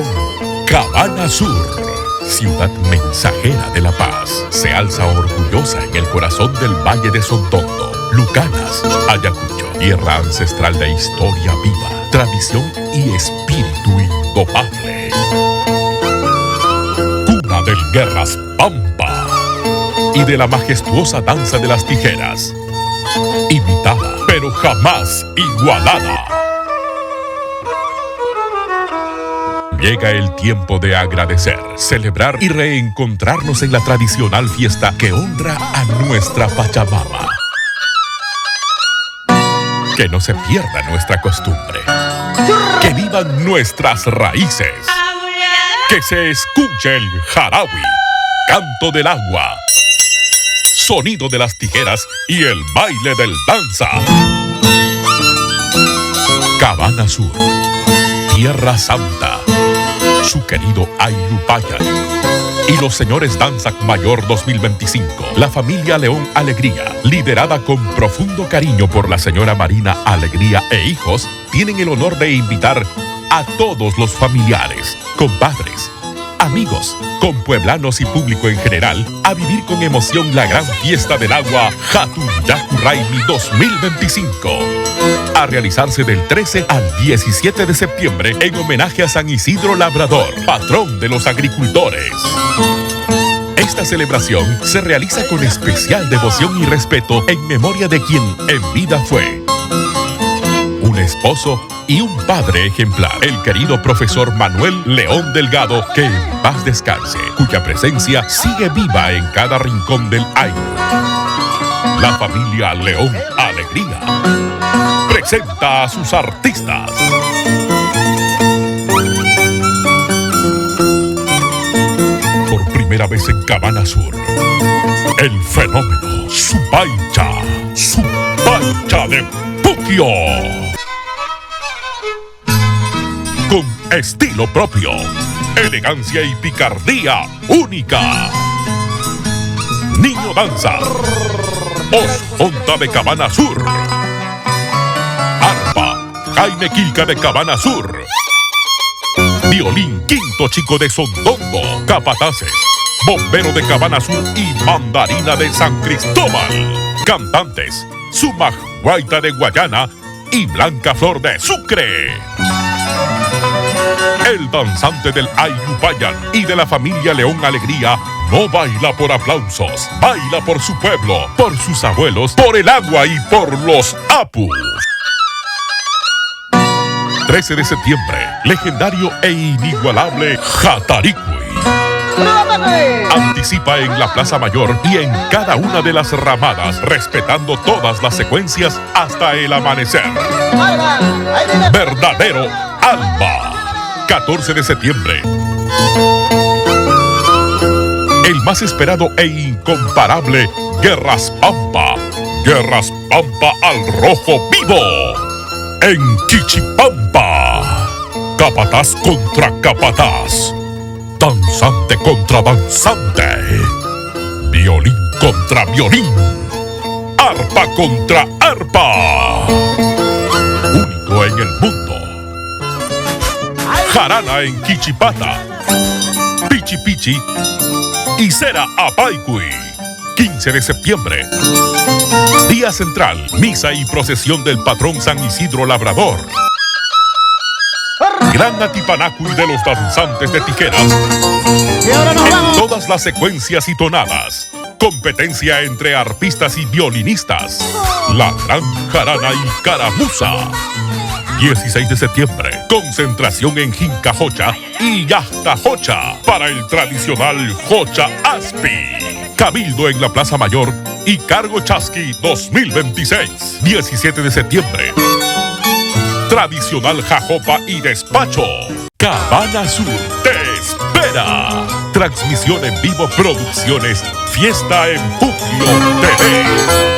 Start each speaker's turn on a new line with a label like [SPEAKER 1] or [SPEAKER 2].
[SPEAKER 1] tradición. Cabana Sur, ciudad mensajera de la paz, se alza orgullosa en el corazón del Valle de Sontondo. Lucanas, Ayacucho, tierra ancestral de historia viva, tradición y espíritu indobable. Cuna del Guerras Pampa y de la majestuosa danza de las tijeras, imitada pero jamás igualada. Llega el tiempo de agradecer, celebrar y reencontrarnos en la tradicional fiesta que honra a nuestra Pachamama. Que no se pierda nuestra costumbre. Que vivan nuestras raíces. Que se escuche el jarawi, canto del agua, sonido de las tijeras y el baile del danza. Cabana Sur, Tierra Santa, su querido Aylupayan y los señores Danzac Mayor 2025. La familia León Alegría, liderada con profundo cariño por la señora Marina Alegría e hijos, tienen el honor de invitar a todos los familiares, compadres, amigos, compueblanos y público en general a vivir con emoción la gran fiesta del agua Hatun Yaku Raimi 2025. A realizarse del 13 al 17 de septiembre en homenaje a San Isidro Labrador, patrón de los agricultores. Esta celebración se realiza con especial devoción y respeto en memoria de quien en vida fue un esposo y un padre ejemplar, el querido profesor Manuel León Delgado, que en paz descanse, cuya presencia sigue viva en cada rincón del Ainu. La familia León Alegría presenta a sus artistas. Por primera vez en Cabana Sur, el fenómeno Supaicha de Puquio. Con estilo propio, elegancia y picardía única. Niño Danza, Osjonta de Cabana Sur. Arpa, Jaime Quilca de Cabana Sur. Violín Quinto Chico de Sontondo, Capataces, Bombero de Cabana Sur y Mandarina de San Cristóbal. Cantantes, Sumaj Guaita de Guayana y Blanca Flor de Sucre. El danzante del Aylupayan y de la familia León Alegría no baila por aplausos, baila por su pueblo, por sus abuelos, por el agua y por los apus. 13 de septiembre, legendario e inigualable Jataricui. Anticipa en la Plaza Mayor y en cada una de las ramadas, respetando todas las secuencias hasta el amanecer. Verdadero Alba. 14 de septiembre. El más esperado e incomparable Guerras Pampa. Guerras Pampa al rojo vivo. En Quichipampa. Capataz contra capataz. Danzante contra danzante. Violín contra violín. Arpa contra arpa. Único en el mundo. Jarana en Quichipata, Pichi Pichi y Cera Apaicui. 15 de septiembre. Día central, misa y procesión del patrón San Isidro Labrador. Gran Atipanacui de los danzantes de tijeras. En todas las secuencias y tonadas. Competencia entre arpistas y violinistas. La gran jarana y caramuza. 16 de septiembre, concentración en Jincajocha y Yaxtajocha para el tradicional Jocha Aspi. Cabildo en la Plaza Mayor y Cargo Chasqui 2026. 17 de septiembre, tradicional Jajopa y despacho. Cabana Sur te espera. Transmisión en vivo, Producciones Fiesta en Puquio TV.